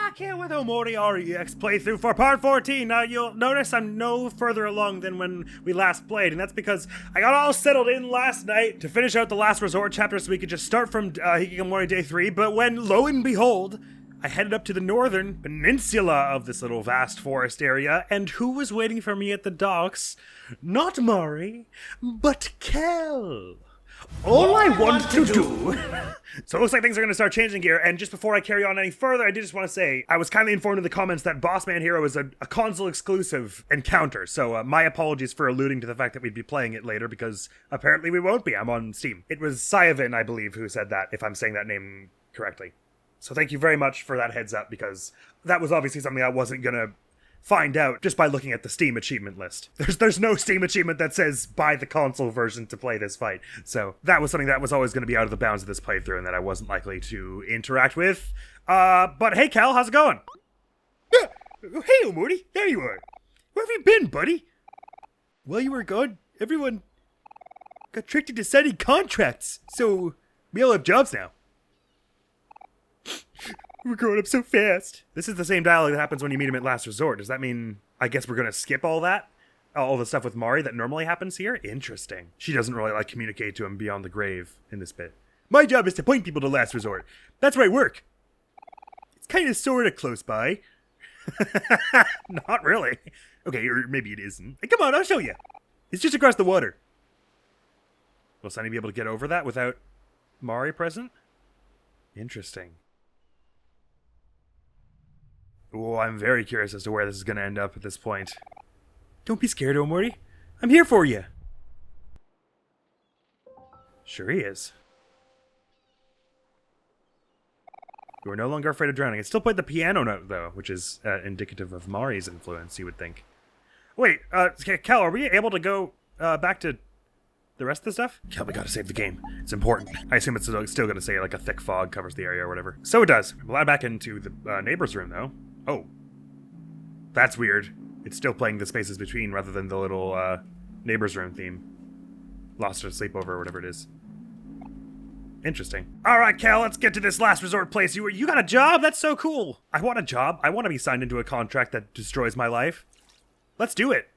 back here with OMORI REX playthrough for part 14. Now, you'll notice I'm no further along than when we last played, and that's because I got all settled in last night to finish out the Last Resort chapter so we could just start from Hikikomori Day 3, but when, lo and behold, I headed up to the northern peninsula of this little vast forest area, and who was waiting for me at the docks? Not Mari, but Kel. All I want to do. So it looks like things are going to start changing here, and just before I carry on any further, I did just want to say, I was kindly informed in the comments that Boss Man Hero is a console-exclusive encounter, so my apologies for alluding to the fact that we'd be playing it later, because apparently we won't be. I'm on Steam. It was Sayavin, I believe, who said that, if I'm saying that name correctly. So thank you very much for that heads up, because that was obviously something I wasn't going to find out just by looking at the Steam achievement list. There's no Steam achievement that says buy the console version to play this fight. So that was something that was always going to be out of the bounds of this playthrough and that I wasn't likely to interact with. But hey, Cal, how's it going? Hey, OMORI, there you are. Where have you been, buddy? While you were gone, everyone got tricked into signing contracts, so we all have jobs now. We're growing up so fast. This is the same dialogue that happens when you meet him at Last Resort. Does that mean, I guess we're going to skip all that? All the stuff with Mari that normally happens here? Interesting. She doesn't really, communicate to him beyond the grave in this bit. My job is to point people to Last Resort. That's where I work. It's kind of sort of close by. Not really. Okay, or maybe it isn't. Hey, come on, I'll show you. It's just across the water. Will Sunny be able to get over that without Mari present? Interesting. Oh, I'm very curious as to where this is going to end up at this point. Don't be scared, OMORI. I'm here for you. Sure he is. You are no longer afraid of drowning. It still played the piano note, though, which is indicative of Mari's influence, you would think. Wait, Cal, are we able to go back to the rest of the stuff? Cal, we gotta save the game. It's important. I assume it's still gonna say, a thick fog covers the area or whatever. So it does. I'm allowed back into the neighbor's room, though. Oh. That's weird. It's still playing the spaces between rather than the little neighbor's room theme. Lost at a sleepover or whatever it is. Interesting. Alright, Cal, let's get to this Last Resort place. You got a job? That's so cool. I want a job. I want to be signed into a contract that destroys my life. Let's do it.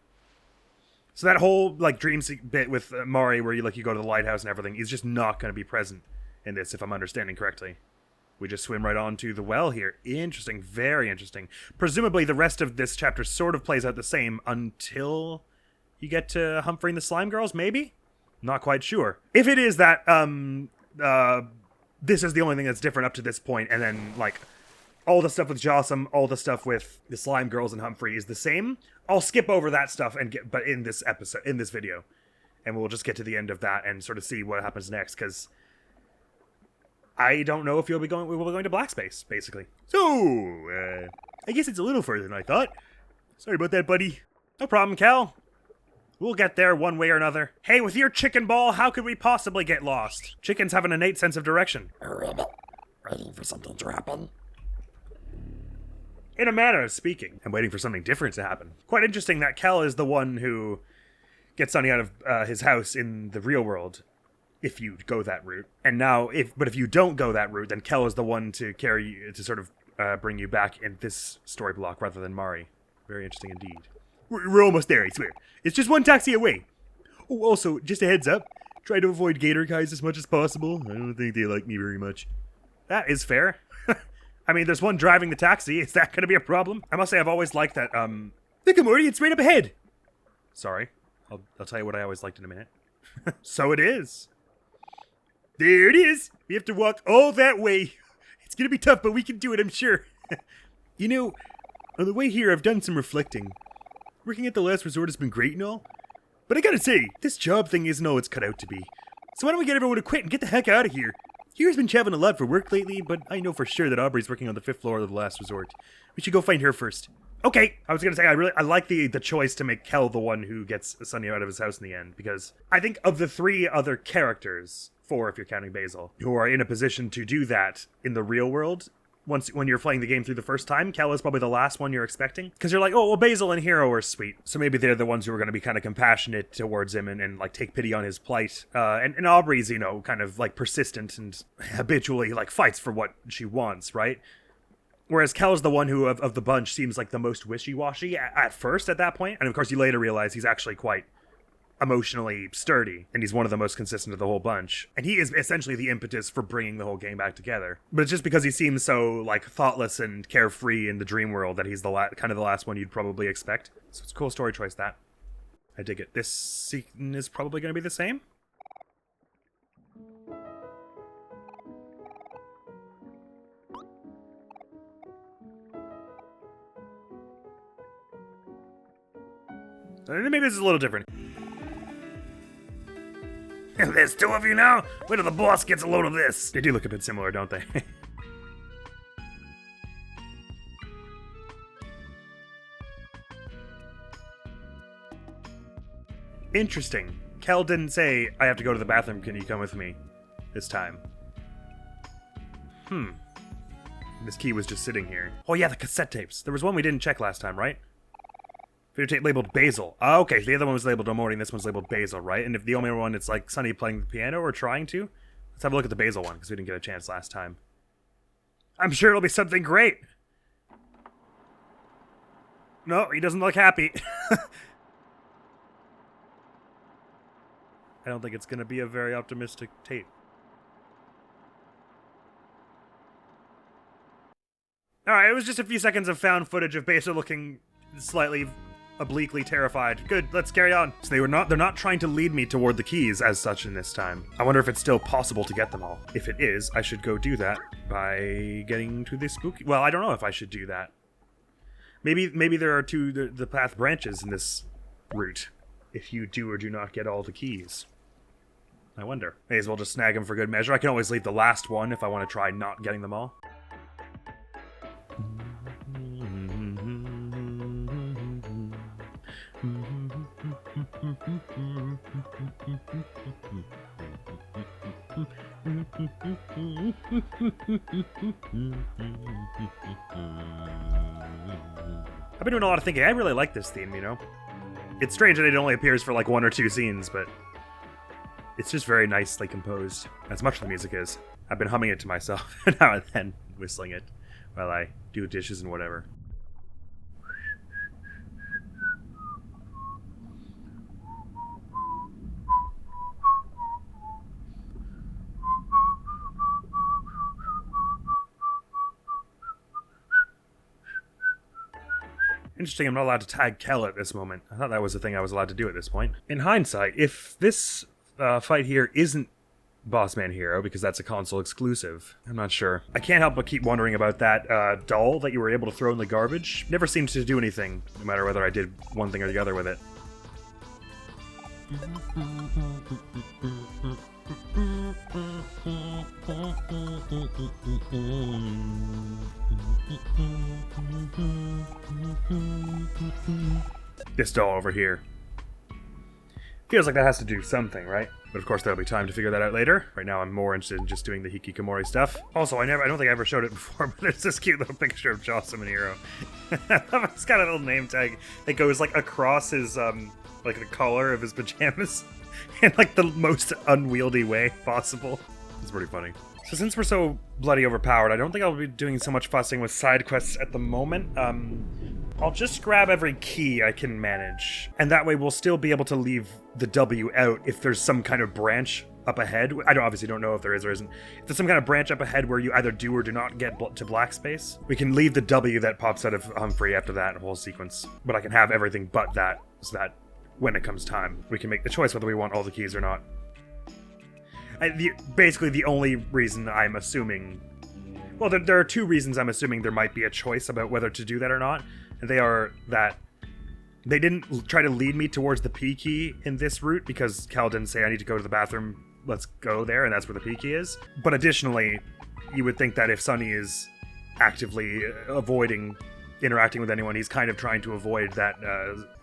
So that whole, dream bit with Mari where you go to the lighthouse and everything is just not going to be present in this, if I'm understanding correctly. We just swim right on to the well here. Interesting. Very interesting. Presumably the rest of this chapter sort of plays out the same until you get to Humphrey and the Slime Girls, maybe? Not quite sure. If it is that, this is the only thing that's different up to this point, and then, all the stuff with Jossum, all the stuff with the Slime Girls and Humphrey is the same, I'll skip over that stuff but in this episode, in this video. And we'll just get to the end of that and sort of see what happens next, because I don't know if we will be going to Black Space, basically. So, I guess it's a little further than I thought. Sorry about that, buddy. No problem, Cal. We'll get there one way or another. Hey, with your chicken ball, how could we possibly get lost? Chickens have an innate sense of direction. Waiting for something to happen. In a manner of speaking, I'm waiting for something different to happen. Quite interesting that Kel is the one who gets Sunny out of his house in the real world, if you go that route. And now, if you don't go that route, then Kel is the one to carry you, to sort of bring you back in this story block rather than Mari. Very interesting indeed. We're almost there, I swear. It's just one taxi away. Oh, also, just a heads up, try to avoid gator guys as much as possible. I don't think they like me very much. That is fair. I mean, there's one driving the taxi. Is that going to be a problem? I must say, I've always liked that, Look, OMORI, it's right up ahead. Sorry. I'll tell you what I always liked in a minute. So it is. There it is. We have to walk all that way. It's going to be tough, but we can do it, I'm sure. You know, on the way here, I've done some reflecting. Working at the Last Resort has been great and all, but I gotta say, this job thing isn't all it's cut out to be. So why don't we get everyone to quit and get the heck out of here? Kira's been traveling a lot for work lately, but I know for sure that Aubrey's working on the 5th floor of the Last Resort. We should go find her first. Okay, I was gonna say, I like the choice to make Kel the one who gets Sunny out of his house in the end, because I think of the 3 other characters, 4 if you're counting Basil, who are in a position to do that in the real world, when you're playing the game through the first time, Kel is probably the last one you're expecting. Because you're like, oh, well, Basil and Hero are sweet. So maybe they're the ones who are going to be kind of compassionate towards him and take pity on his plight. And Aubrey's, kind of, persistent and habitually, fights for what she wants, right? Whereas Kel is the one who, of the bunch, seems like the most wishy-washy at first at that point. And of course, you later realize he's actually quite emotionally sturdy, and he's one of the most consistent of the whole bunch. And he is essentially the impetus for bringing the whole gang back together. But it's just because he seems so, like, thoughtless and carefree in the dream world that he's kind of the last one you'd probably expect. So it's a cool story choice, that. I dig it. This scene is probably going to be the same. Maybe this is a little different. There's two of you now? Wait till the boss gets a load of this. They do look a bit similar, don't they? Interesting. Kel didn't say, I have to go to the bathroom, can you come with me? This time. This key was just sitting here. Oh yeah, the cassette tapes. There was one we didn't check last time, right? Videotape labeled Basil. Oh, okay, so the other one was labeled OMORI and this one's labeled Basil, right? And if the only one, it's like Sunny playing the piano or trying to. Let's have a look at the Basil one, because we didn't get a chance last time. I'm sure it'll be something great. No, he doesn't look happy. I don't think it's going to be a very optimistic tape. Alright, it was just a few seconds of found footage of Basil looking slightly obliquely terrified. Good, let's carry on. So they're not trying to lead me toward the keys as such in this time. I wonder if it's still possible to get them all. If it is, I should go do that by getting to the spooky... Well, I don't know if I should do that. Maybe there are the path branches in this route. If you do or do not get all the keys. I wonder. May as well just snag them for good measure. I can always leave the last one if I want to try not getting them all. I've been doing a lot of thinking. I really like this theme, you know? It's strange that it only appears for like 1 or 2 scenes, but it's just very nicely composed, as much of the music is. I've been humming it to myself now and then, whistling it while I do dishes and whatever. Interesting, I'm not allowed to tag Kel at this moment. I thought that was the thing I was allowed to do at this point. In hindsight, if this fight here isn't Boss Man Hero, because that's a console exclusive, I'm not sure. I can't help but keep wondering about that doll that you were able to throw in the garbage. Never seemed to do anything, no matter whether I did one thing or the other with it. This doll over here. Feels like that has to do something, right? But of course there'll be time to figure that out later. Right now I'm more interested in just doing the hikikomori stuff. Also, I don't think I ever showed it before, but there's this cute little picture of Jocelyn Hero. It's got a little name tag that goes like across his like the collar of his pajamas in like the most unwieldy way possible. It's pretty funny. So since we're so bloody overpowered, I don't think I'll be doing so much fussing with side quests at the moment. I'll just grab every key I can manage, and that way we'll still be able to leave the W out if there's some kind of branch up ahead. I obviously don't know if there is or isn't. If there's some kind of branch up ahead where you either do or do not get to black space, we can leave the W that pops out of Humphrey after that whole sequence. But I can have everything but that, so that when it comes time, we can make the choice whether we want all the keys or not. Basically, the only reason I'm assuming... Well, there are 2 reasons I'm assuming there might be a choice about whether to do that or not. And they are that they didn't try to lead me towards the P key in this route because Cal didn't say I need to go to the bathroom, let's go there, and that's where the P key is. But additionally, you would think that if Sunny is actively avoiding interacting with anyone, he's kind of trying to avoid that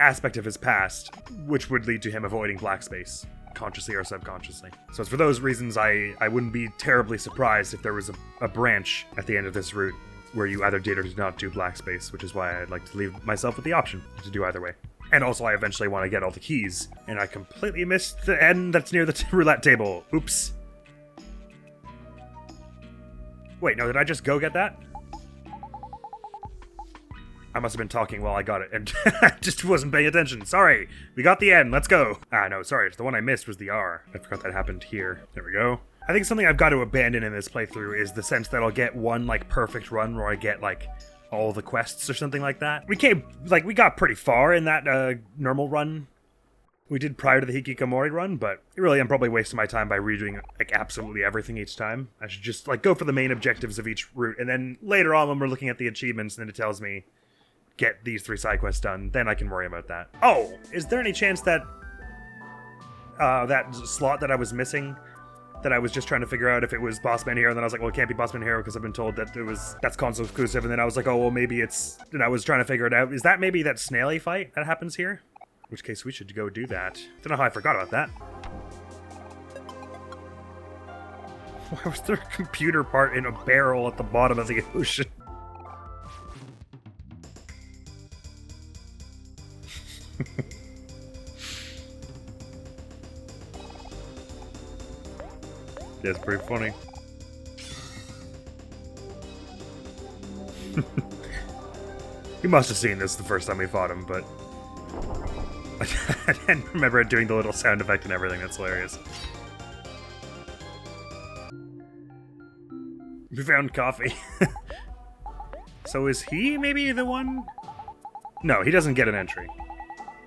aspect of his past, which would lead to him avoiding black space, consciously or subconsciously. So it's for those reasons I wouldn't be terribly surprised if there was a branch at the end of this route where you either did or did not do black space, which is why I'd like to leave myself with the option to do either way. And also I eventually want to get all the keys, and I completely missed the end that's near the roulette table. Oops. Wait, no, did I just go get that? I must have been talking while I got it, and I just wasn't paying attention. Sorry. We got the N. Let's go. No, sorry. The one I missed was the R. I forgot that happened here. There we go. I think something I've got to abandon in this playthrough is the sense that I'll get one, like, perfect run where I get, like, all the quests or something like that. We got pretty far in that normal run we did prior to the OMORI run, but really I'm probably wasting my time by redoing, like, absolutely everything each time. I should just, like, go for the main objectives of each route, and then later on when we're looking at the achievements, and then it tells me, get these 3 side quests done, then I can worry about that. Oh! Is there any chance that that slot that I was missing, that I was just trying to figure out if it was Bossman Hero, and then I was like, well, it can't be Bossman Hero because I've been told that that's console exclusive, and then I was like, oh, well, maybe it's, and I was trying to figure it out. Is that maybe that snaily fight that happens here? In which case we should go do that. Don't know how I forgot about that. Why was there a computer part in a barrel at the bottom of the ocean? That's pretty funny. You must have seen this the first time we fought him, but I didn't remember it doing the little sound effect and everything. That's hilarious. We found coffee. So is he maybe the one? No, he doesn't get an entry.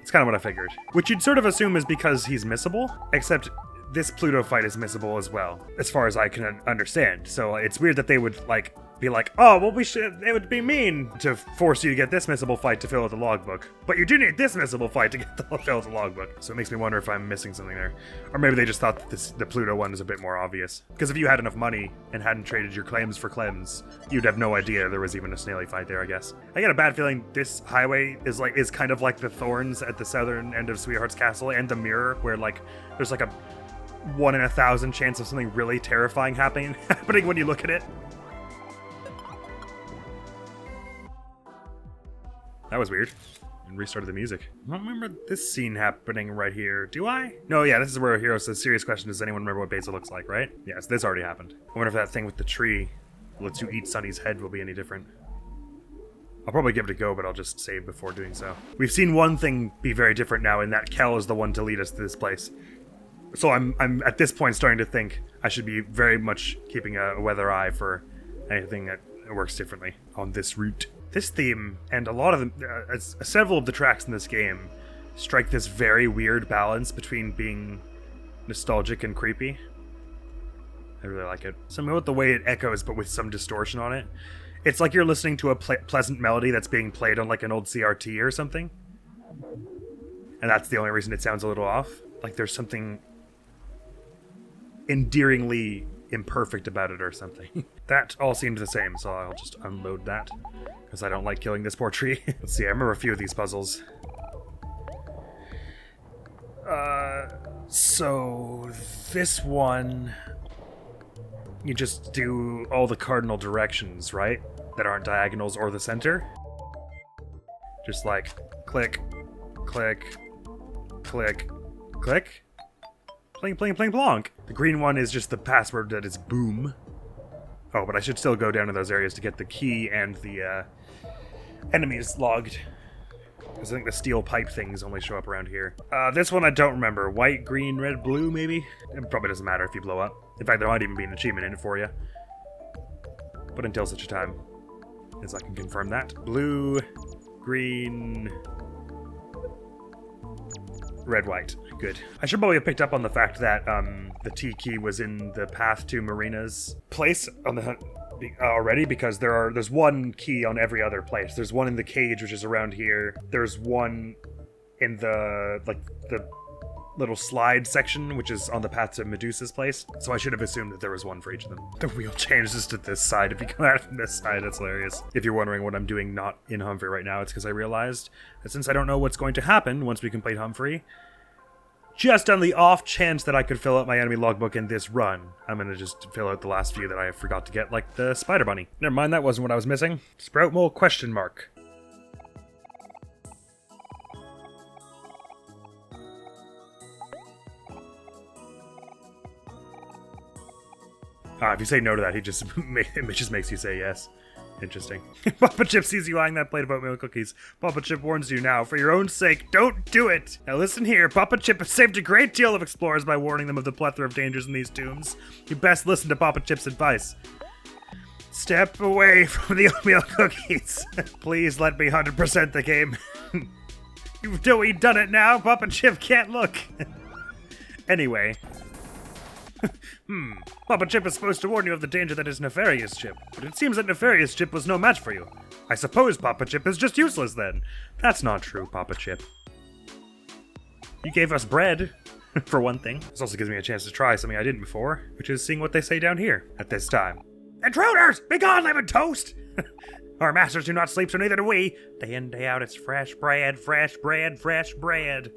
It's kind of what I figured. Which you'd sort of assume is because he's missable, except this Pluto fight is missable as well, as far as I can understand. So it's weird that they would, like, be like, oh, well, it would be mean to force you to get this missable fight to fill out the logbook. But you do need this missable fight to fill out the logbook. So it makes me wonder if I'm missing something there. Or maybe they just thought that the Pluto one is a bit more obvious. Because if you had enough money and hadn't traded your claims for clems, you'd have no idea there was even a snaily fight there, I guess. I get a bad feeling this highway is kind of like the thorns at the southern end of Sweetheart's Castle and the mirror, where, like, there's like a 1 in 1,000 chance of something really terrifying happening when you look at it. That was weird. And restarted the music. I don't remember this scene happening right here. Do I? No, yeah, this is where a hero says, serious question, does anyone remember what Basil looks like, right? Yes, this already happened. I wonder if that thing with the tree that lets you eat Sunny's head will be any different. I'll probably give it a go, but I'll just save before doing so. We've seen one thing be very different now, and that Kel is the one to lead us to this place. So I'm at this point starting to think I should be very much keeping a weather eye for anything that works differently on this route. This theme, and a lot of them, several of the tracks in this game, strike this very weird balance between being nostalgic and creepy. I really like it. Something about the way it echoes, but with some distortion on it. It's like you're listening to a pleasant melody that's being played on, like, an old CRT or something. And that's the only reason it sounds a little off. Like there's something endearingly imperfect about it or something. That all seems the same, so I'll just unload that, because I don't like killing this poor tree. Let's see, I remember a few of these puzzles. So this one, you just do all the cardinal directions, right? That aren't diagonals or the center. Just like, click, click, click, click. Pling, pling, pling, plonk. The green one is just the password that is boom. Oh, but I should still go down to those areas to get the key and the enemies logged. Because I think the steel pipe things only show up around here. This one I don't remember. White, green, red, blue, maybe? It probably doesn't matter if you blow up. In fact, there might even be an achievement in it for you. But until such a time as I can confirm that. Blue, green, red, white. Good. I should probably have picked up on the fact that the T key was in the path to Marina's place on the already, because there's one key on every other place. There's one in the cage, which is around here. There's one in the little slide section, which is on the path to Medusa's place. So I should have assumed that there was one for each of them. The wheel changes to this side if you come out from this side. That's hilarious. If you're wondering what I'm doing not in Humphrey right now, it's because I realized that since I don't know what's going to happen once we complete Humphrey, just on the off chance that I could fill out my enemy logbook in this run, I'm going to just fill out the last few that I forgot to get, like the spider bunny. Never mind, that wasn't what I was missing. Sprout mole question mark. If you say no to that, it just makes you say yes. Interesting. Papa Chip sees you eyeing that plate of oatmeal cookies. Papa Chip warns you now, for your own sake, don't do it! Now listen here, Papa Chip has saved a great deal of explorers by warning them of the plethora of dangers in these tombs. You best listen to Papa Chip's advice. Step away from the oatmeal cookies. Please let me 100% the game. You've done it now, Papa Chip can't look. Anyway. Papa Chip is supposed to warn you of the danger that is Nefarious Chip, but it seems that Nefarious Chip was no match for you. I suppose Papa Chip is just useless then. That's not true, Papa Chip. You gave us bread, for one thing. This also gives me a chance to try something I didn't before, which is seeing what they say down here at this time. Intruders! Begone, lemon toast! Our masters do not sleep, so neither do we. Day in, day out, it's fresh bread, fresh bread, fresh bread.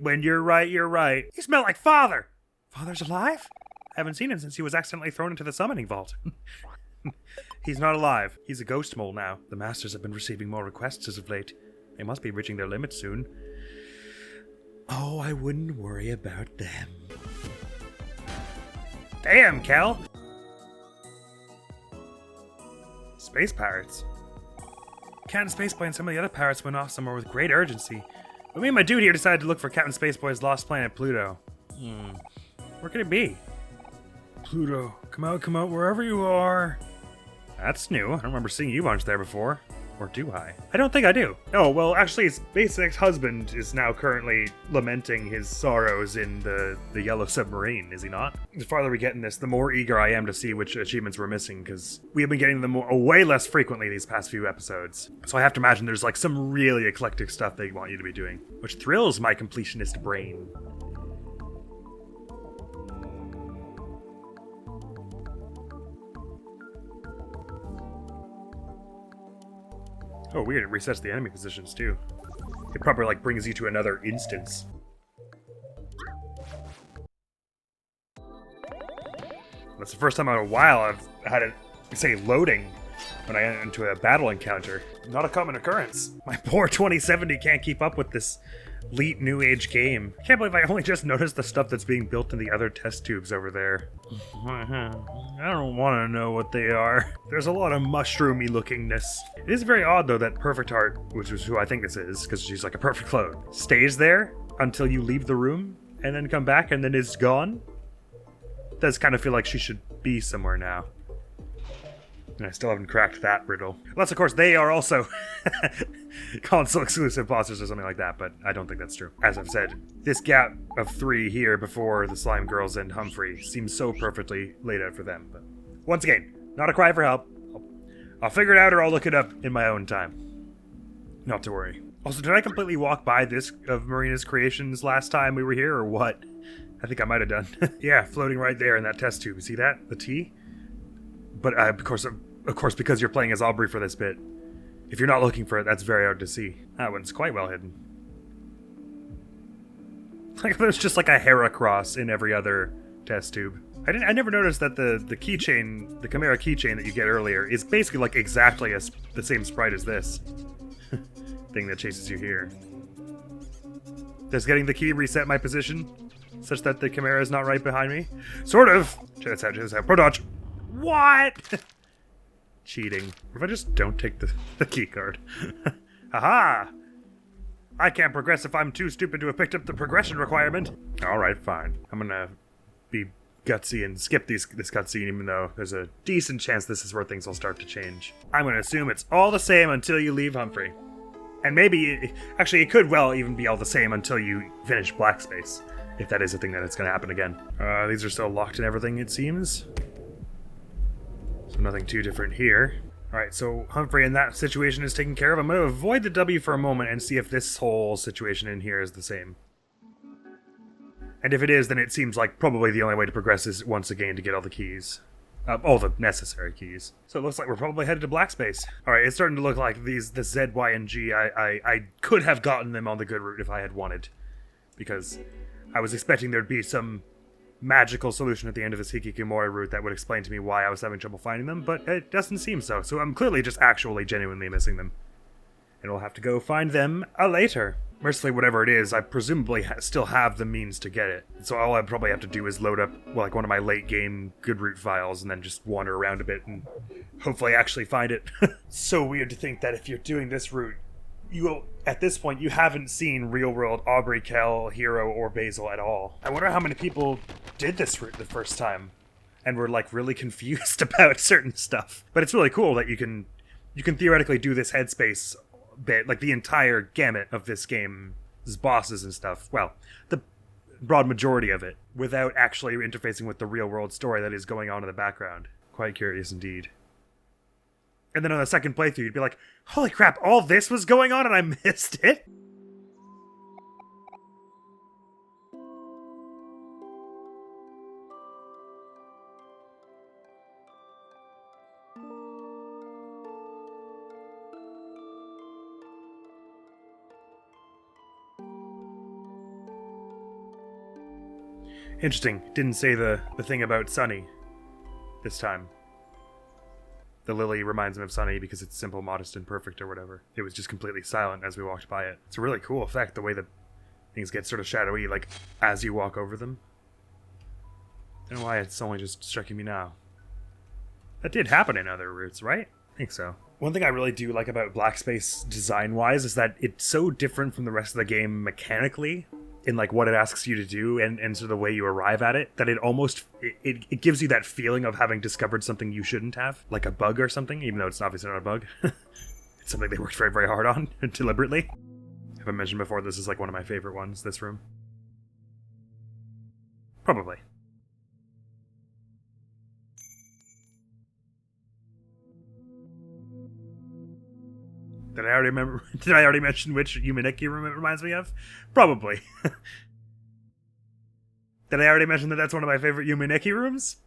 When you're right, you're right. You smell like father! Father's alive? I haven't seen him since he was accidentally thrown into the summoning vault. He's not alive. He's a ghost mole now. The masters have been receiving more requests as of late. They must be reaching their limit soon. Oh, I wouldn't worry about them. Damn, Cal! Space pirates. Captain Spaceboy and some of the other pirates went off somewhere with great urgency. But me and my dude here decided to look for Captain Spaceboy's lost planet, Pluto. Where could it be? Pluto, come out, wherever you are. That's new. I don't remember seeing you bunch there before. Or do I? I don't think I do. Oh, well, actually, his basic husband is now currently lamenting his sorrows in the Yellow Submarine, is he not? The farther we get in this, the more eager I am to see which achievements we're missing, because we have been getting them way less frequently these past few episodes. So I have to imagine there's like some really eclectic stuff they want you to be doing, which thrills my completionist brain. Oh, weird, it resets the enemy positions, too. It probably, like, brings you to another instance. That's the first time in a while I've had it, say, loading when I enter into a battle encounter. Not a common occurrence. My poor 2070 can't keep up with this elite new age game. I can't believe I only just noticed the stuff that's being built in the other test tubes over there. I don't want to know what they are. There's a lot of mushroomy lookingness. It is very odd though that Perfect Heart, which is who I think this is, because she's like a perfect clone, stays there until you leave the room and then come back and then is gone. It does kind of feel like she should be somewhere now. And I still haven't cracked that riddle. Unless, of course, they are also console-exclusive bosses or something like that, but I don't think that's true. As I've said, this gap of 3 here before the Slime Girls and Humphrey seems so perfectly laid out for them. But once again, not a cry for help. I'll figure it out or I'll look it up in my own time. Not to worry. Also, did I completely walk by this of Marina's creations last time we were here, or what? I think I might have done. Yeah, floating right there in that test tube. You see that? The T? But of course, because you're playing as Aubrey for this bit, if you're not looking for it, that's very hard to see. That one's quite well hidden. Like there's just like a Hera cross in every other test tube. I never noticed that the keychain, the Chimera keychain that you get earlier, is basically like exactly the same sprite as this thing that chases you here. Does getting the key reset my position such that the Chimera is not right behind me? Sort of. Check this out. Pro dodge. What? Cheating. What if I just don't take the key card? Haha! I can't progress if I'm too stupid to have picked up the progression requirement. Alright, fine. I'm gonna be gutsy and skip this cutscene, even though there's a decent chance this is where things will start to change. I'm gonna assume it's all the same until you leave Humphrey. And maybe, actually, it could well even be all the same until you finish Black Space, if that is a thing that it's gonna happen again. These are still locked and everything, it seems. So nothing too different here. Alright, so Humphrey in that situation is taken care of. I'm going to avoid the W for a moment and see if this whole situation in here is the same. And if it is, then it seems like probably the only way to progress is once again to get all the keys. All the necessary keys. So it looks like we're probably headed to Black Space. Alright, it's starting to look like the Z, Y, and G, I could have gotten them on the good route if I had wanted. Because I was expecting there'd be some magical solution at the end of this Hikikomori route that would explain to me why I was having trouble finding them, but it doesn't seem so I'm clearly just actually genuinely missing them. And we'll have to go find them later. Mercifully, whatever it is, I presumably still have the means to get it. So all I probably have to do is load up, well, like one of my late game good route files and then just wander around a bit and hopefully actually find it. So weird to think that if you're doing this route, at this point, you haven't seen real-world Aubrey, Kel, Hero, or Basil at all. I wonder how many people did this route the first time and were, like, really confused about certain stuff. But it's really cool that you can theoretically do this headspace bit, like the entire gamut of this game's bosses and stuff. Well, the broad majority of it, without actually interfacing with the real-world story that is going on in the background. Quite curious indeed. And then on the second playthrough, you'd be like, holy crap, all this was going on and I missed it? Interesting. Didn't say the thing about Sunny this time. The lily reminds him of Sunny because it's simple, modest, and perfect or whatever. It was just completely silent as we walked by it. It's a really cool effect, the way that things get sort of shadowy, like, as you walk over them. I don't know why it's only just striking me now. That did happen in other routes, right? I think so. One thing I really do like about Black Space design-wise is that it's so different from the rest of the game mechanically, in like what it asks you to do and sort of the way you arrive at it, that it almost it gives you that feeling of having discovered something you shouldn't have, like a bug or something, even though it's obviously not a bug. It's something they worked very, very hard on, deliberately. Have I mentioned before, this is like one of my favorite ones, this room? Probably. Did I already mention which Yumeniki room it reminds me of? Probably. Did I already mention that that's one of my favorite Yumeniki rooms?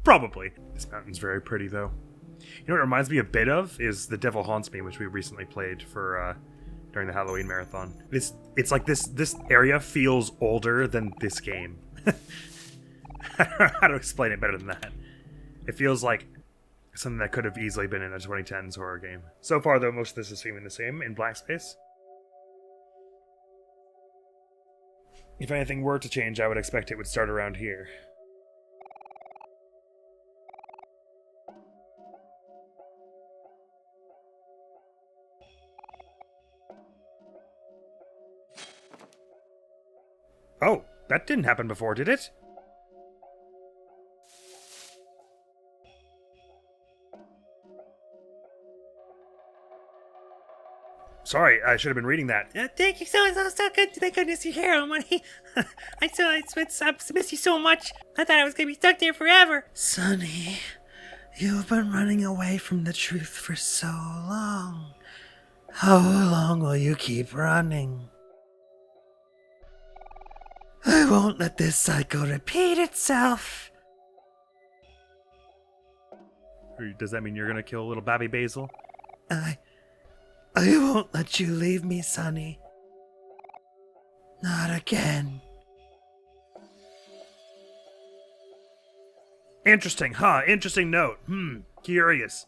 Probably. This mountain's very pretty, though. You know what it reminds me a bit of is The Devil Haunts Me, which we recently played for during the Halloween marathon. It's like this area feels older than this game. I don't know how to explain it better than that. It feels like something that could have easily been in a 2010s horror game. So far, though, most of this is seeming the same in Black Space. If anything were to change, I would expect it would start around here. Oh, that didn't happen before, did it? Sorry, I should have been reading that. Thank you so good. Thank goodness you're here, OMORI. I miss you so much. I thought I was gonna be stuck there forever. Sonny, you've been running away from the truth for so long. How long will you keep running? I won't let this cycle repeat itself. Does that mean you're gonna kill little Babby Basil? I won't let you leave me, Sonny. Not again. Interesting, huh? Interesting note. Curious.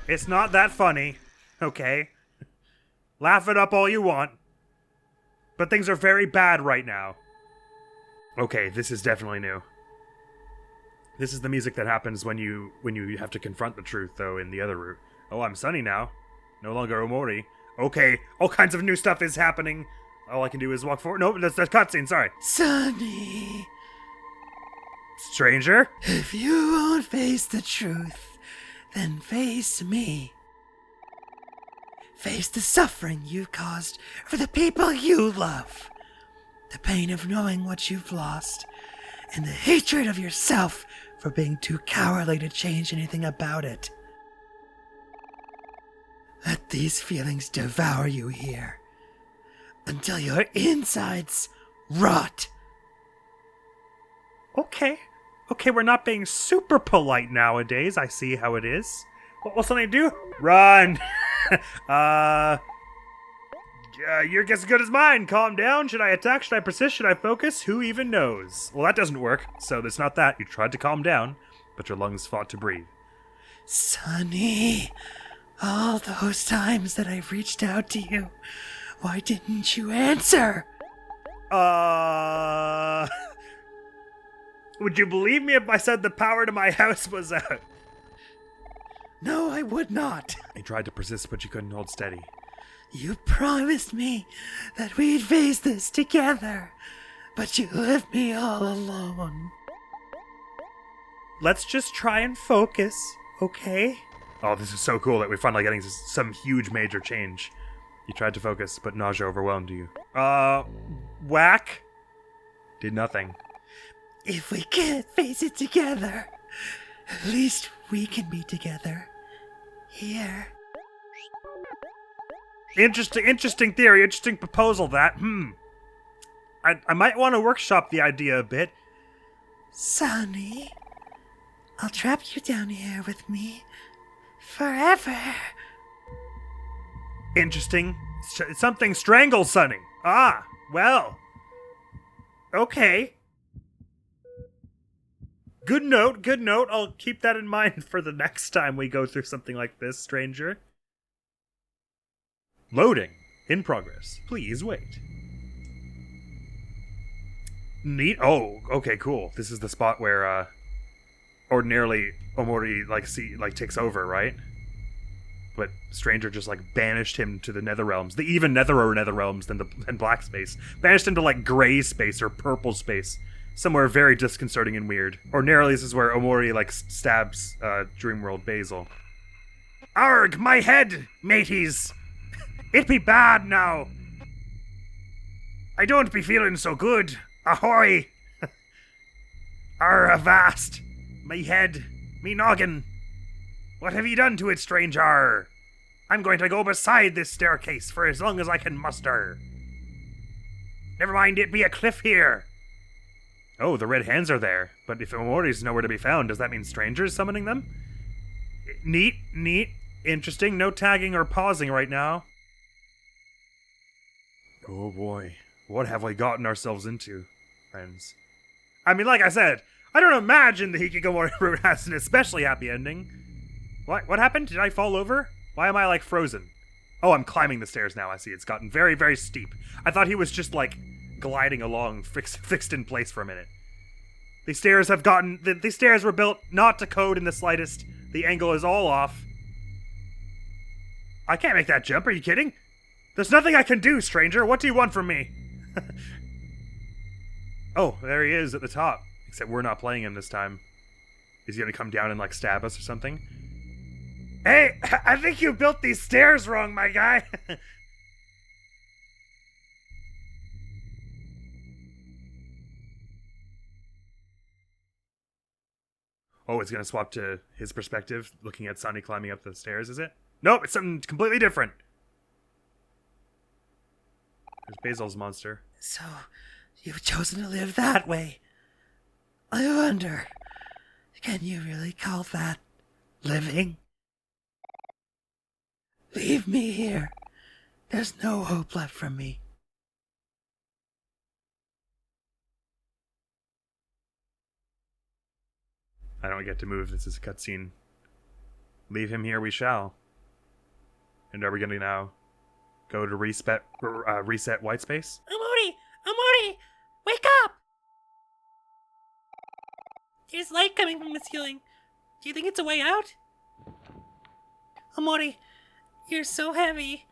It's not that funny, okay? Laugh it up all you want. But things are very bad right now. Okay, this is definitely new. This is the music that happens when you have to confront the truth, though, in the other route. Oh, I'm Sunny now. No longer Omori. Okay, all kinds of new stuff is happening. All I can do is walk forward. No, that's cutscene, sorry. Sonny, Stranger? if you won't face the truth, then face me. Face the suffering you caused for the people you love. The pain of knowing what you've lost, and the hatred of yourself for being too cowardly to change anything about it. Let these feelings devour you here, until your insides rot. Okay, we're not being super polite nowadays. I see how it is. What will something do? Run! Your guess is as good as mine. Calm down. Should I attack? Should I persist? Should I focus? Who even knows? Well, that doesn't work, so it's not that. You tried to calm down, but your lungs fought to breathe. Sonny, All those times that I've reached out to you, why didn't you answer? Would you believe me if I said the power to my house was out? No, I would not. I tried to persist, but you couldn't hold steady. You promised me that we'd face this together, but you left me all alone. Let's just try and focus, okay? Oh, this is so cool that we're finally getting some huge major change. You tried to focus, but nausea overwhelmed you. Whack? Did nothing. If we can't face it together, at least we can be together. Here. Interesting theory, interesting proposal, that. I might want to workshop the idea a bit. Sonny, I'll trap you down here with me forever. Interesting. Something strangles Sonny. Ah, well. Okay. Good note. I'll keep that in mind for the next time we go through something like this, stranger. Loading. In progress. Please wait. Neat. Oh, okay, cool. This is the spot where, ordinarily OMORI, takes over, right? But Stranger just, banished him to the nether realms. The even nether realms than black space. Banished him to, gray space or purple space. Somewhere very disconcerting and weird. Ordinarily, this is where OMORI, stabs, Dreamworld Basil. Arg, my head, mateys! It be bad now. I don't be feeling so good. Ahoy! Avast! My head, me noggin. What have ye done to it, stranger? I'm going to go beside this staircase for as long as I can muster. Never mind, it be a cliff here. Oh, the red hands are there. But if OMORI's nowhere to be found, does that mean strangers summoning them? Neat. Interesting. No tagging or pausing right now. Oh boy. What have we gotten ourselves into, friends? I mean, like I said, I don't imagine the Hikikomori route has an especially happy ending. What happened? Did I fall over? Why am I, frozen? Oh, I'm climbing the stairs now, I see. It's gotten very, very steep. I thought he was just, gliding along, fixed in place for a minute. These stairs have gotten... These stairs were built not to code in the slightest. The angle is all off. I can't make that jump, are you kidding? There's nothing I can do, stranger. What do you want from me? Oh, there he is at the top. Except we're not playing him this time. Is he gonna come down and, stab us or something? Hey, I think you built these stairs wrong, my guy. Oh, it's gonna swap to his perspective, looking at Sonny climbing up the stairs, is it? Nope, it's something completely different. There's Basil's monster. So, you've chosen to live that way. I wonder, can you really call that living? Leave me here. There's no hope left for me. I don't get to move. This is a cutscene. Leave him here we shall. And are we going to now go to reset white space? Omori! Wake up! There's light coming from the ceiling. Do you think it's a way out? Omori, you're so heavy.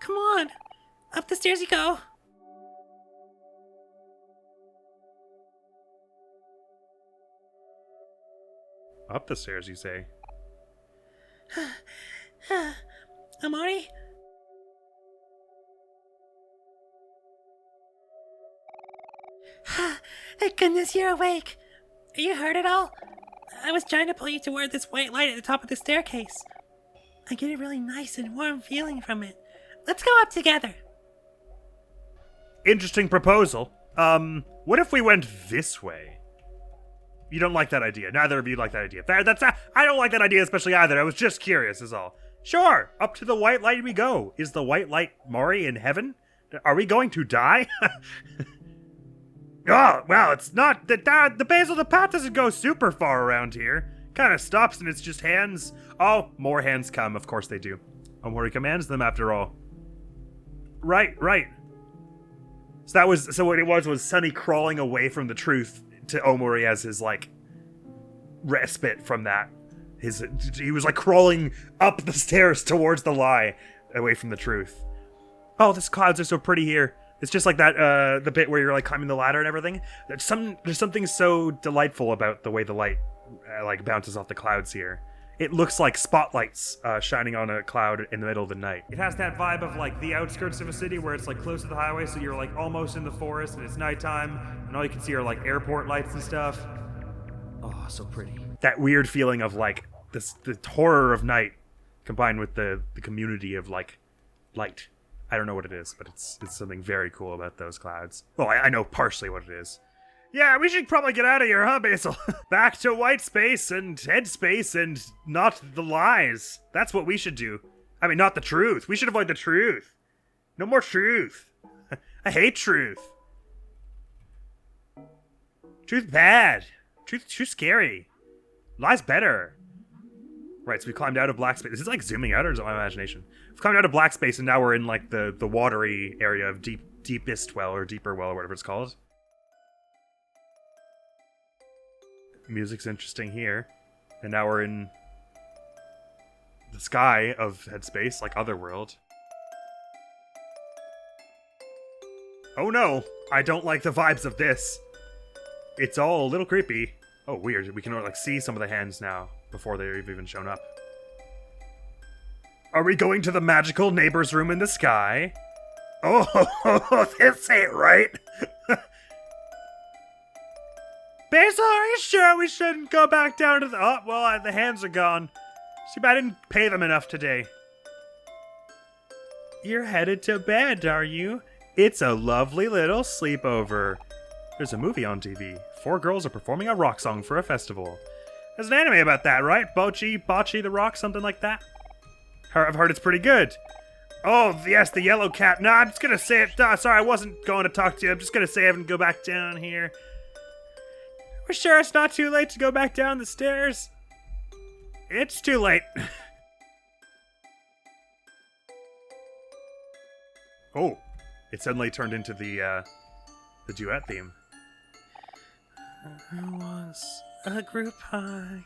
Come on. Up the stairs you go. Up the stairs, you say? Omori? Thank goodness you're awake. Are you hurt at all? I was trying to pull you toward this white light at the top of the staircase. I get a really nice and warm feeling from it. Let's go up together. Interesting proposal. What if we went this way? You don't like that idea. Neither of you like that idea. I don't like that idea especially either. I was just curious is all. Sure, up to the white light we go. Is the white light Mori in heaven? Are we going to die? Oh, well, it's not. The Basil, the path doesn't go super far around here. Kind of stops and it's just hands. Oh, more hands come. Of course they do. Omori commands them after all. Right. So what it was Sunny crawling away from the truth to Omori as his, like, respite from that. He was, like, crawling up the stairs towards the lie away from the truth. Oh, these clouds are so pretty here. It's just like that, the bit where you're, like, climbing the ladder and everything. There's something so delightful about the way the light, like, bounces off the clouds here. It looks like spotlights shining on a cloud in the middle of the night. It has that vibe of, like, the outskirts of a city where it's, like, close to the highway, so you're, like, almost in the forest, and it's nighttime, and all you can see are, like, airport lights and stuff. Oh, so pretty. That weird feeling of, like, the horror of night combined with the community of, like, light. I don't know what it is, but it's something very cool about those clouds. Well, I know partially what it is. Yeah, we should probably get out of here, huh, Basil? Back to white space and head space and not the lies. That's what we should do. I mean, not the truth. We should avoid the truth. No more truth. I hate truth. Truth bad. Truth too scary. Lies better. Right, so we climbed out of black space. Is it like zooming out or is it my imagination? We've climbed out of black space and now we're in like the watery area of deepest well or deeper well or whatever it's called. Music's interesting here. And now we're in the sky of Headspace, like Otherworld. Oh no, I don't like the vibes of this. It's all a little creepy. Oh, weird. We can like see some of the hands now before they've even shown up. Are we going to the magical neighbor's room in the sky? Oh, this ain't right. Basil, are you sure we shouldn't go back down to the... Oh, well, the hands are gone. See, I didn't pay them enough today. You're headed to bed, are you? It's a lovely little sleepover. There's a movie on TV. 4 girls are performing a rock song for a festival. There's an anime about that, right? Bocce the Rock, something like that? I've heard it's pretty good. Oh, yes, the yellow cat. No, I'm just gonna say it. Sorry, I wasn't going to talk to you. I'm just gonna say I haven't go back down here. We're sure it's not too late to go back down the stairs? It's too late. Oh, it suddenly turned into the duet theme. There was a group hug.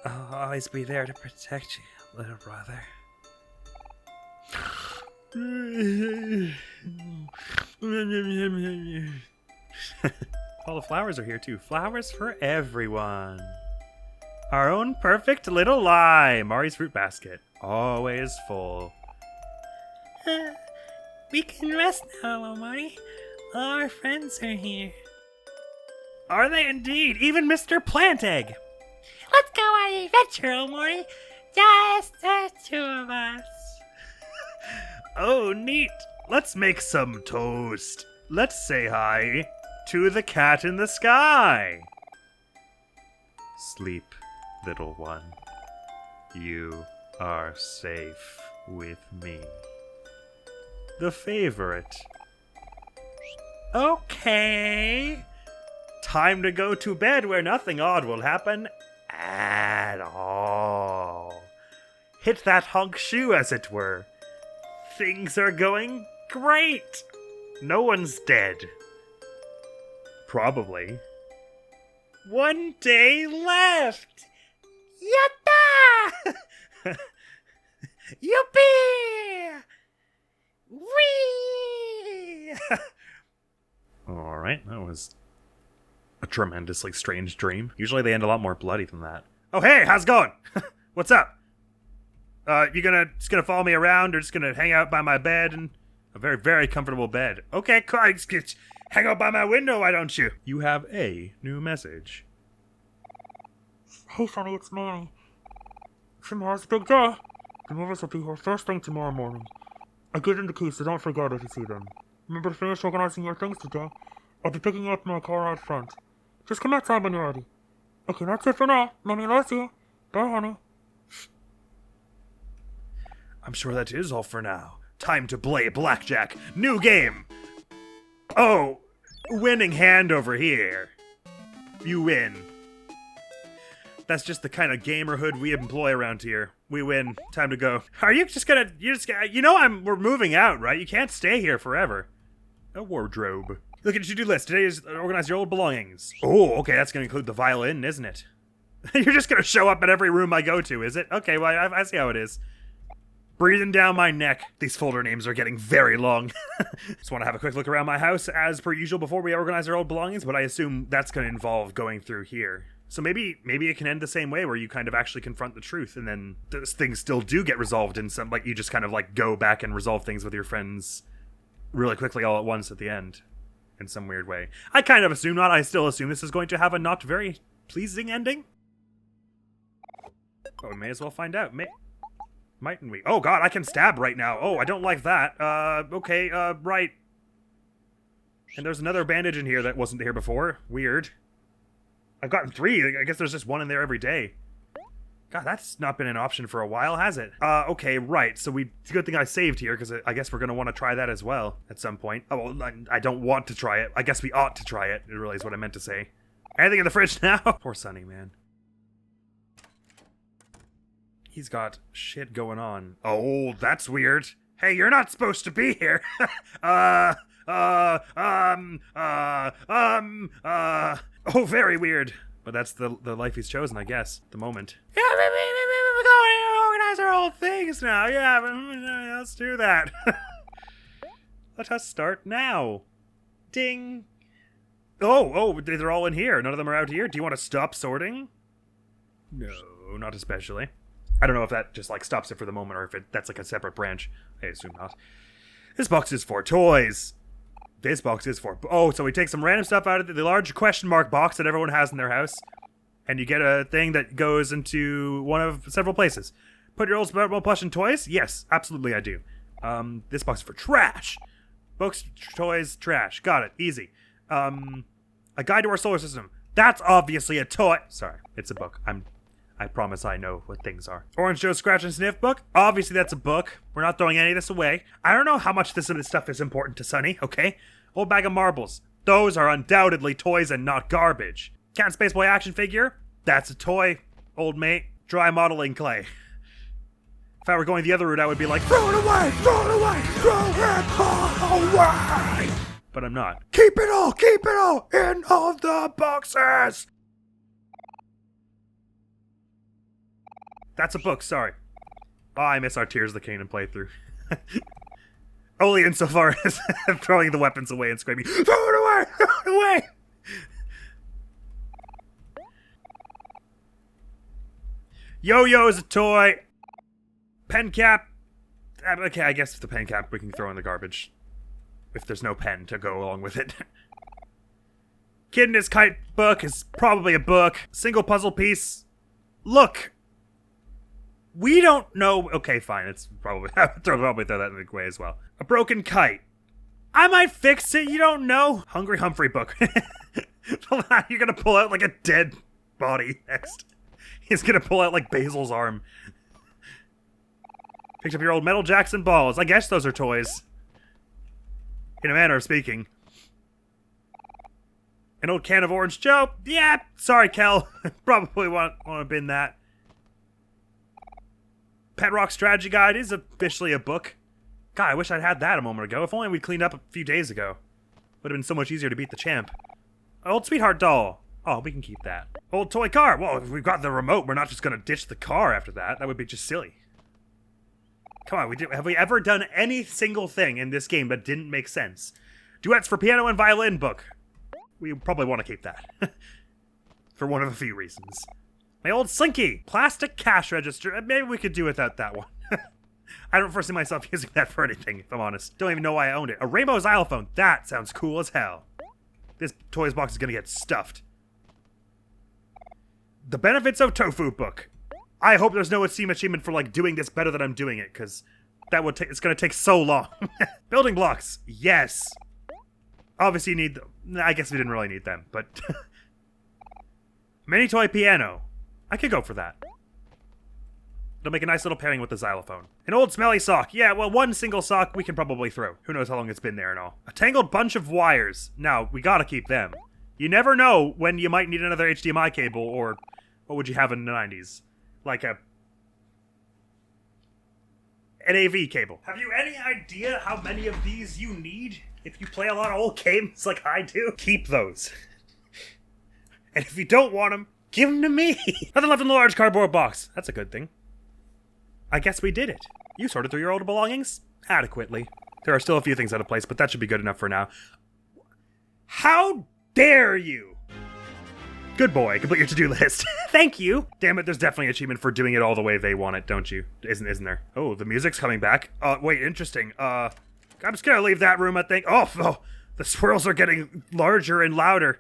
I'll always be there to protect you, little brother. All the flowers are here too. Flowers for everyone. Our own perfect little lie. Mari's fruit basket. Always full. We can rest now, Omori. All our friends are here. Are they indeed? Even Mr. Plant Egg. Let's go on an adventure, Omori. Just the 2 of us. Oh, neat. Let's make some toast. Let's say hi to the cat in the sky. Sleep, little one. You are safe with me. The favorite. Okay. Time to go to bed where nothing odd will happen at all. Hit that honk shoe, as it were. Things are going great. No one's dead. Probably. 1 day left. Yatta! Yippee! Whee! Alright, that was a tremendously strange dream. Usually they end a lot more bloody than that. Oh, hey, how's it going? What's up? You just gonna follow me around or just gonna hang out by my bed? And a very, very comfortable bed. Okay, cool. Just hang out by my window, why don't you? You have a new message. Hey, Sonny, it's Manny. Tomorrow's a big day. The movers will be here first thing tomorrow morning. I gave them the keys, so don't forget if you see them. Remember to finish organizing your things today. I'll be picking you up in my car out front. Just come outside when you're ready. Okay, that's it for now. Mommy loves you. Bye, honey. I'm sure that is all for now. Time to play blackjack. New game. Oh, winning hand over here. You win. That's just the kind of gamerhood we employ around here. We win. Time to go. Are you just gonna... we're moving out, right? You can't stay here forever. A wardrobe. Look at your to-do list. Today is organize your old belongings. Oh, okay, that's gonna include the violin, isn't it? You're just gonna show up at every room I go to, is it? Okay, well, I see how it is. Breathing down my neck. These folder names are getting very long. Just want to have a quick look around my house as per usual before we organize our old belongings, but I assume that's going to involve going through here. So maybe it can end the same way where you kind of actually confront the truth and then those things still do get resolved in some, like you just kind of like go back and resolve things with your friends really quickly all at once at the end in some weird way. I kind of assume not. I still assume this is going to have a not very pleasing ending. But we may as well find out. Mightn't we? Oh god, I can stab right now. Oh, I don't like that. Okay, right. And there's another bandage in here that wasn't here before. Weird. I've gotten 3. I guess there's just 1 in there every day. God, that's not been an option for a while, has it? Okay, right. So it's a good thing I saved here, because I guess we're going to want to try that as well at some point. Oh, well, I don't want to try it. I guess we ought to try it. It really is what I meant to say. Anything in the fridge now? Poor Sonny, man. He's got shit going on. Oh, that's weird. Hey, you're not supposed to be here. Oh, very weird. But that's the life he's chosen, I guess. The moment. Yeah, we're going to organize our old things now. Yeah, let's do that. Let us start now. Ding. Oh, they're all in here. None of them are out here. Do you want to stop sorting? No, not especially. I don't know if that just like stops it for the moment or if that's like a separate branch. I assume not. This box is for toys. This box is for... Oh, so we take some random stuff out of the large question mark box that everyone has in their house. And you get a thing that goes into one of several places. Put your old plush in toys? Yes, absolutely I do. This box is for trash. Books, toys, trash. Got it. Easy. A guide to our solar system. That's obviously a toy. Sorry, it's a book. I promise I know what things are. Orange Joe's Scratch and Sniff book? Obviously that's a book. We're not throwing any of this away. I don't know how much this stuff is important to Sonny, okay? Old bag of marbles. Those are undoubtedly toys and not garbage. Cat Space Boy action figure? That's a toy, old mate. Dry modeling clay. If I were going the other route, I would be like, throw it away, throw it away, throw it away. But I'm not. Keep it all in all the boxes. That's a book, sorry. Oh, I miss our Tears of the Kingdom playthrough. Only insofar as throwing the weapons away and screaming, throw it away, throw it away! Yo-yo is a toy. Pen cap. Okay, I guess the pen cap we can throw in the garbage. If there's no pen to go along with it. Kid in His Kite book is probably a book. Single puzzle piece. Look! We don't know... Okay, fine. It's probably... I'll probably throw that in the way as well. A broken kite. I might fix it. You don't know. Hungry Humphrey book. You're gonna pull out like a dead body next. He's gonna pull out like Basil's arm. Picked up your old Metal Jackson balls. I guess those are toys. In a manner of speaking. An old can of Orange Joe. Yeah, sorry, Kel. Probably want to bin that. Pet Rock Strategy Guide is officially a book. God, I wish I'd had that a moment ago. If only we'd cleaned up a few days ago. Would have been so much easier to beat the champ. Old Sweetheart doll. Oh, we can keep that. Old toy car. Well, if we've got the remote, we're not just going to ditch the car after that. That would be just silly. Come on, have we ever done any single thing in this game that didn't make sense? Duets for piano and violin book. We probably want to keep that. For one of a few reasons. My old Slinky. Plastic cash register. Maybe we could do without that one. I don't foresee myself using that for anything, if I'm honest. Don't even know why I owned it. A rainbow xylophone. That sounds cool as hell. This toys box is going to get stuffed. The Benefits of Tofu book. I hope there's no Steam achievement for, like, doing this better than I'm doing it, because that would it's going to take so long. Building blocks. Yes. Obviously you need them. I guess we didn't really need them, but... Mini toy piano. I could go for that. It'll make a nice little pairing with the xylophone. An old smelly sock. Yeah, well, one single sock we can probably throw. Who knows how long it's been there and all. A tangled bunch of wires. Now, we gotta keep them. You never know when you might need another HDMI cable, or what would you have in the 90s? Like an AV cable. Have you any idea how many of these you need if you play a lot of old games like I do? Keep those. And if you don't want them, give them to me. Nothing left in the large cardboard box. That's a good thing. I guess we did it. You sorted through your old belongings adequately. There are still a few things out of place, but that should be good enough for now. How dare you? Good boy, complete your to-do list. Thank you. Damn it, there's definitely an achievement for doing it all the way they want it, don't you? Isn't there? Oh, the music's coming back. Wait, interesting. I'm just gonna leave that room, I think. Oh, the swirls are getting larger and louder.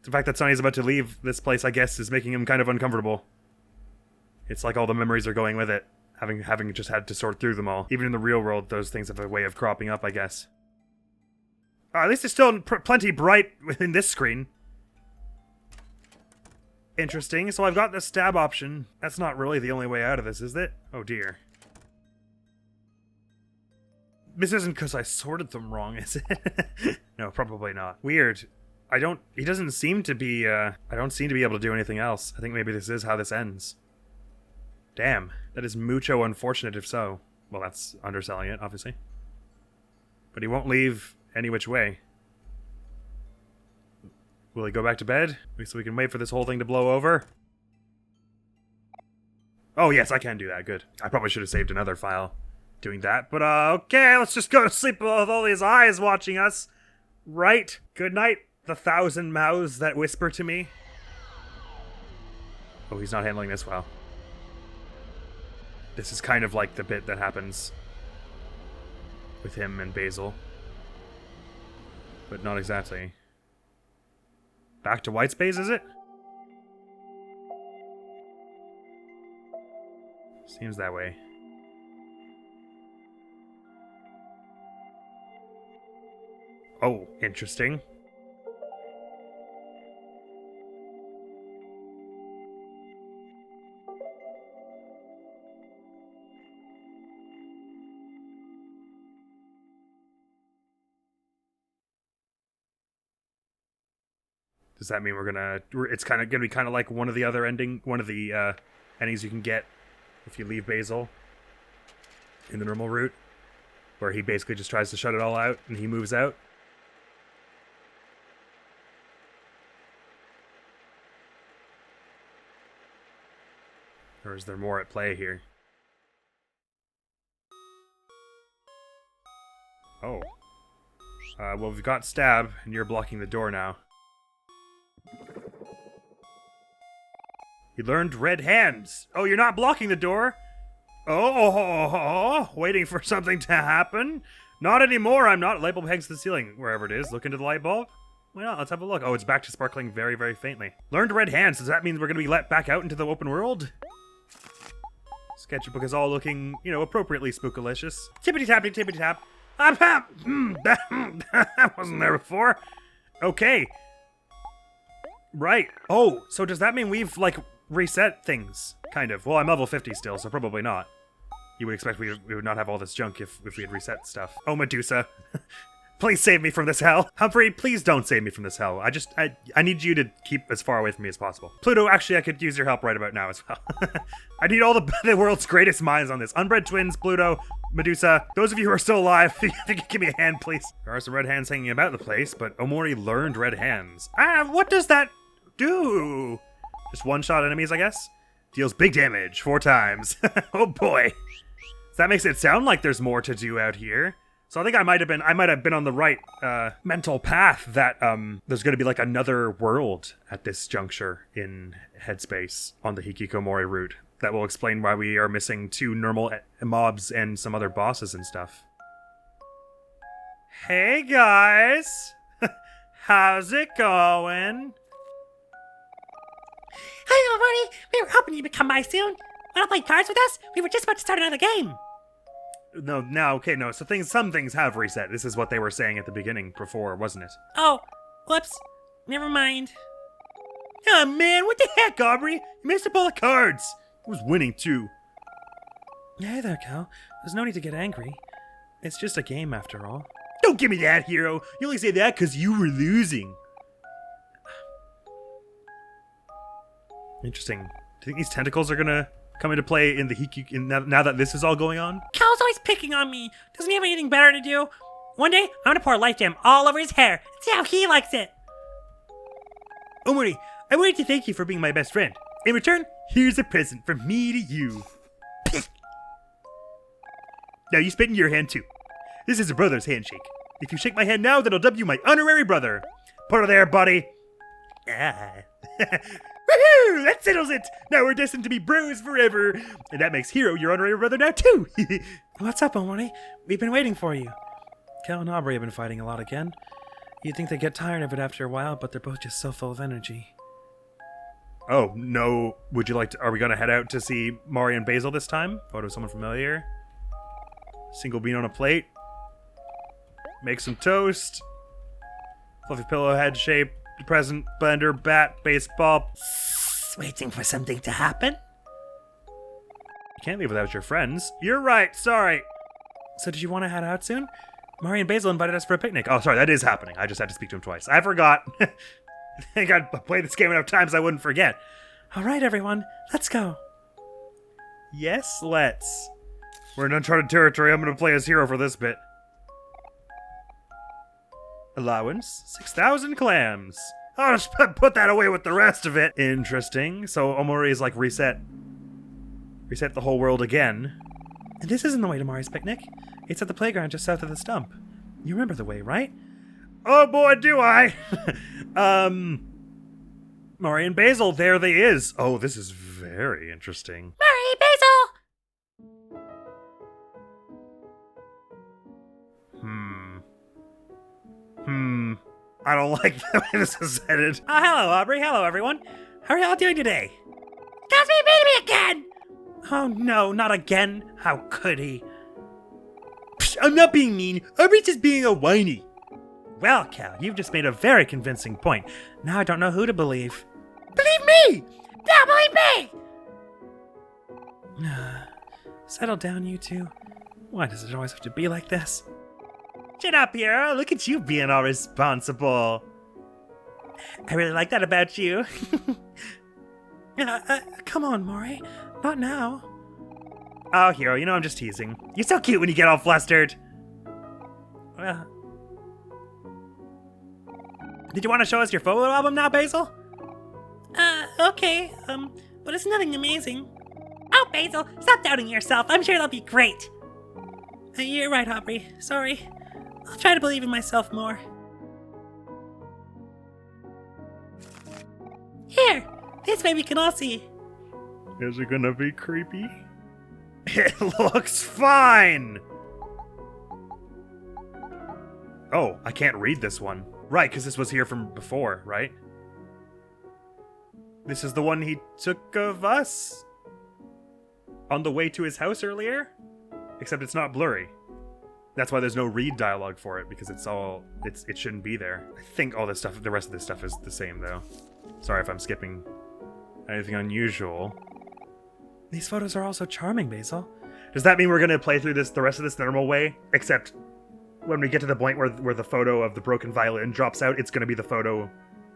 The fact that Sonny's about to leave this place, I guess, is making him kind of uncomfortable. It's like all the memories are going with it, having just had to sort through them all. Even in the real world, those things have a way of cropping up, I guess. At least it's still plenty bright within this screen. Interesting. So I've got the stab option. That's not really the only way out of this, is it? Oh dear. This isn't because I sorted them wrong, is it? No, probably not. Weird. He doesn't seem to be, I don't seem to be able to do anything else. I think maybe this is how this ends. Damn. That is mucho unfortunate if so. Well, that's underselling it, obviously. But he won't leave any which way. Will he go back to bed? So we can wait for this whole thing to blow over? Oh, yes, I can do that. Good. I probably should have saved another file doing that. But, okay, let's just go to sleep with all these eyes watching us. Right? Good night, the 1,000 mouths that whisper to me. Oh, he's not handling this well. This is kind of like the bit that happens with him and Basil. But not exactly. Back to white space, is it? Seems that way. Oh, interesting. Does that mean it's kind of gonna be kind of like one of the endings you can get if you leave Basil in the normal route, where he basically just tries to shut it all out and he moves out? Or is there more at play here? Oh. Well, we've got stab, and you're blocking the door now. You learned red hands. Oh, you're not blocking the door? Oh, waiting for something to happen? Not anymore, I'm not. Light bulb hangs to the ceiling, wherever it is. Look into the light bulb. Why not? Let's have a look. Oh, it's back to sparkling very, very faintly. Learned red hands. Does that mean we're going to be let back out into the open world? Sketchbook is all looking, appropriately spookalicious. Tippity-tappity, tippity-tap. That wasn't there before. Okay. Right. Oh, so does that mean we've, reset things? Kind of. Well, I'm level 50 still, so probably not. You would expect we would not have all this junk if we had reset stuff. Oh, Medusa. Please save me from this hell. Humphrey, please don't save me from this hell. I need you to keep as far away from me as possible. Pluto, actually, I could use your help right about now as well. I need all the world's greatest minds on this. Unbred twins, Pluto, Medusa, those of you who are still alive, if you could give me a hand, please. There are some red hands hanging about the place, but Omori learned red hands. What does that do? Just one-shot enemies, I guess? Deals big damage 4 times. Oh boy. So that makes it sound like there's more to do out here. So I think I might have been on the right mental path that there's going to be another world at this juncture in Headspace on the Hikikomori route. That will explain why we are missing 2 normal mobs and some other bosses and stuff. Hey guys! How's it going? Hi, Omori. We were hoping you'd become by soon. Wanna play cards with us? We were just about to start another game. No, so some things have reset. This is what they were saying at the beginning before, wasn't it? Oh, whoops. Never mind. Oh man, what the heck, Aubrey? You missed up all the cards! I was winning too. Hey there, Cal. There's no need to get angry. It's just a game after all. Don't give me that, hero! You only say that because you were losing. Interesting. Do you think these tentacles are gonna come into play in the now that this is all going on? Cal's always picking on me. Doesn't he have anything better to do? One day, I'm gonna pour life jam all over his hair and see how he likes it. Omori, I wanted to thank you for being my best friend. In return, here's a present from me to you. Now you spit in your hand too. This is a brother's handshake. If you shake my hand now, then I'll dub you my honorary brother. Put her there, buddy. Ah. Woohoo! That settles it! Now we're destined to be bros forever. And that makes Hiro your honorary brother now too. What's up, Omori? We've been waiting for you. Cal and Aubrey have been fighting a lot again. You'd think they'd get tired of it after a while, but they're both just so full of energy. Oh, no. Would you like to... Are we going to head out to see Mari and Basil this time? Photo of someone familiar. Single bean on a plate. Make some toast. Fluffy pillow head shape. Present. Blender. Bat. Baseball. Waiting for something to happen? You can't leave without your friends. You're right. Sorry. So did you want to head out soon? Mari and Basil invited us for a picnic. Oh, sorry. That is happening. I just had to speak to him twice. I forgot. I think I'd played this game enough times I wouldn't forget. All right, everyone. Let's go. Yes, let's. We're in uncharted territory. I'm going to play as Hero for this bit. Allowance, 6,000 clams. I'll just put that away with the rest of it. Interesting. So Omori is like reset the whole world again. And this isn't the way to Mari's picnic. It's at the playground just south of the stump. You remember the way, right? Oh boy, do I. Mari and Basil, there they is. Oh, this is very interesting. Mari, Basil! I don't like the way this is headed. Hello, Aubrey. Hello, everyone. How are y'all doing today? Cosby made me again! Oh, no, not again. How could he? Psh, I'm not being mean. Aubrey's just being a whiny. Well, Cal, you've just made a very convincing point. Now I don't know who to believe. Believe me! Now believe me! Settle down, you two. Why does it always have to be like this? Shut up, Hero. Look at you being all responsible. I really like that about you. Come on, Mori. Not now. Oh, Hero, you know I'm just teasing. You're so cute when you get all flustered. Did you want to show us your photo album now, Basil? Okay, but it's nothing amazing. Oh, Basil, stop doubting yourself. I'm sure that'll be great. You're right, Aubrey. Sorry. I'll try to believe in myself more. Here, this way we can all see. Is it gonna be creepy? It looks fine! Oh, I can't read this one. Right, because this was here from before, right? This is the one he took of us? On the way to his house earlier? Except it's not blurry. That's why there's no read dialogue for it, because it shouldn't be there. I think all this stuff, the rest of this stuff is the same though. Sorry if I'm skipping anything unusual. These photos are also charming, Basil. Does that mean we're gonna play through the rest of this the normal way? Except when we get to the point where the photo of the broken violin drops out, it's gonna be the photo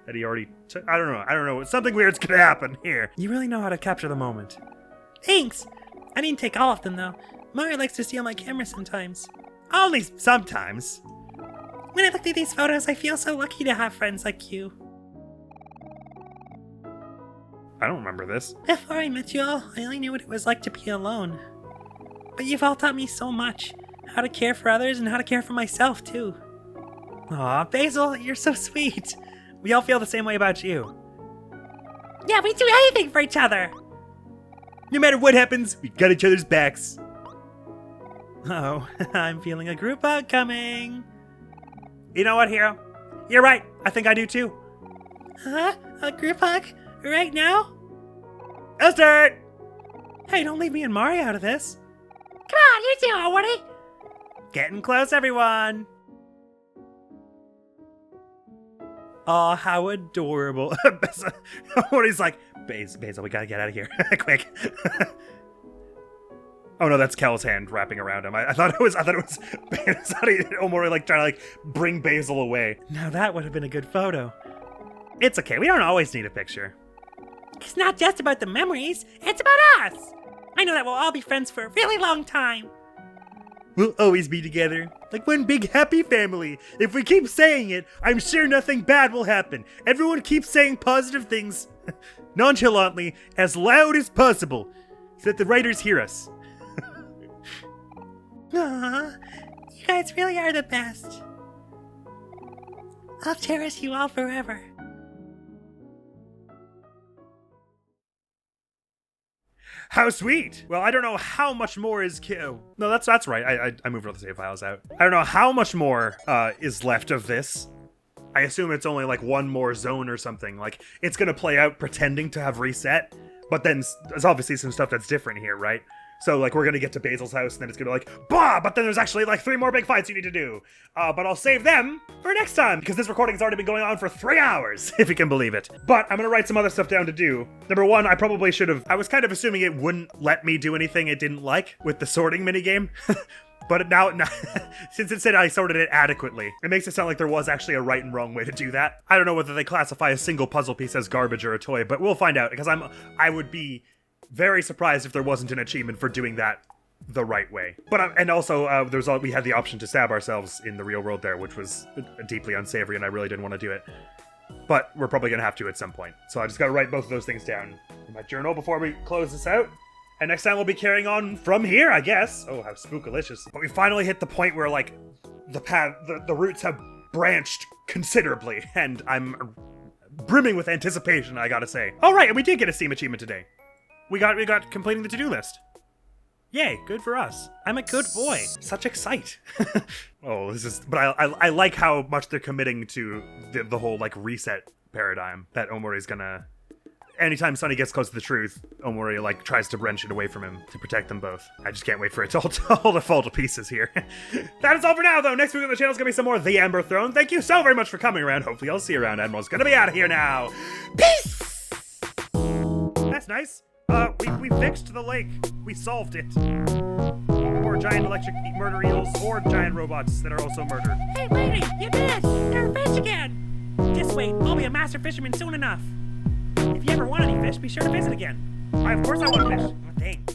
that he already took. I don't know. Something weird's gonna happen here. You really know how to capture the moment. Thanks. I didn't take all of them though. Mario likes to steal my camera sometimes. Only sometimes. When I look at these photos, I feel so lucky to have friends like you. I don't remember this. Before I met you all, I only knew what it was like to be alone. But you've all taught me so much. How to care for others and how to care for myself, too. Aw, Basil, you're so sweet. We all feel the same way about you. Yeah, we do anything for each other. No matter what happens, we got each other's backs. Oh, I'm feeling a group hug coming. You know what, Hero? You're right. I think I do too. Huh? A group hug? Right now? I'll start. Hey, don't leave me and Mari out of this. Come on, you two, Omori. Getting close, everyone. Aw, how adorable. Omori's like, Basil, we gotta get out of here. Quick. Oh no, that's Kel's hand wrapping around him. I thought it was Omori like trying to like bring Basil away. Now that would have been a good photo. It's okay, we don't always need a picture. It's not just about the memories, it's about us. I know that we'll all be friends for a really long time. We'll always be together, like one big happy family. If we keep saying it, I'm sure nothing bad will happen. Everyone keeps saying positive things, nonchalantly, as loud as possible, so that the writers hear us. Aww, you guys really are the best. I'll cherish you all forever. How sweet! Well, I don't know how much more is no, that's right. I moved all the save files out. I don't know how much more is left of this. I assume it's only like one more zone or something. Like, it's gonna play out pretending to have reset, but then there's obviously some stuff that's different here, right? So, like, we're gonna get to Basil's house, and then it's gonna like, bah! But then there's actually, like, 3 more big fights you need to do. But I'll save them for next time, because this recording's already been going on for 3 hours, if you can believe it. But I'm gonna write some other stuff down to do. Number 1, I probably should have... I was kind of assuming it wouldn't let me do anything it didn't like with the sorting minigame. But now, since it said I sorted it adequately, it makes it sound like there was actually a right and wrong way to do that. I don't know whether they classify a single puzzle piece as garbage or a toy, but we'll find out, because I would be very surprised if there wasn't an achievement for doing that the right way. But and also we had the option to stab ourselves in the real world there, which was deeply unsavory, and I really didn't want to do it. But we're probably gonna have to at some point. So I just gotta write both of those things down in my journal before we close this out. And next time we'll be carrying on from here, I guess. Oh, how spookalicious. But we finally hit the point where, like, the routes have branched considerably, and I'm brimming with anticipation, I gotta say. All right, and we did get a Steam achievement today. We got completing the to-do list. Yay, good for us. I'm a good boy. Such excite. Oh, this is... But I like how much they're committing to the whole, like, reset paradigm that Omori's gonna... Anytime Sonny gets close to the truth, Omori, like, tries to wrench it away from him to protect them both. I just can't wait for it to all to fall to pieces here. That is all for now, though. Next week on the channel is gonna be some more The Amber Throne. Thank you so very much for coming around. Hopefully I'll see you around. Admiral's gonna be out of here now. Peace! That's nice. We fixed the lake. We solved it. Or giant electric murder eels, or giant robots that are also murdered. Hey, lady, you did! You're a fish again! Just wait, I'll be a master fisherman soon enough. If you ever want any fish, be sure to visit again. Of course I want fish. Oh, dang.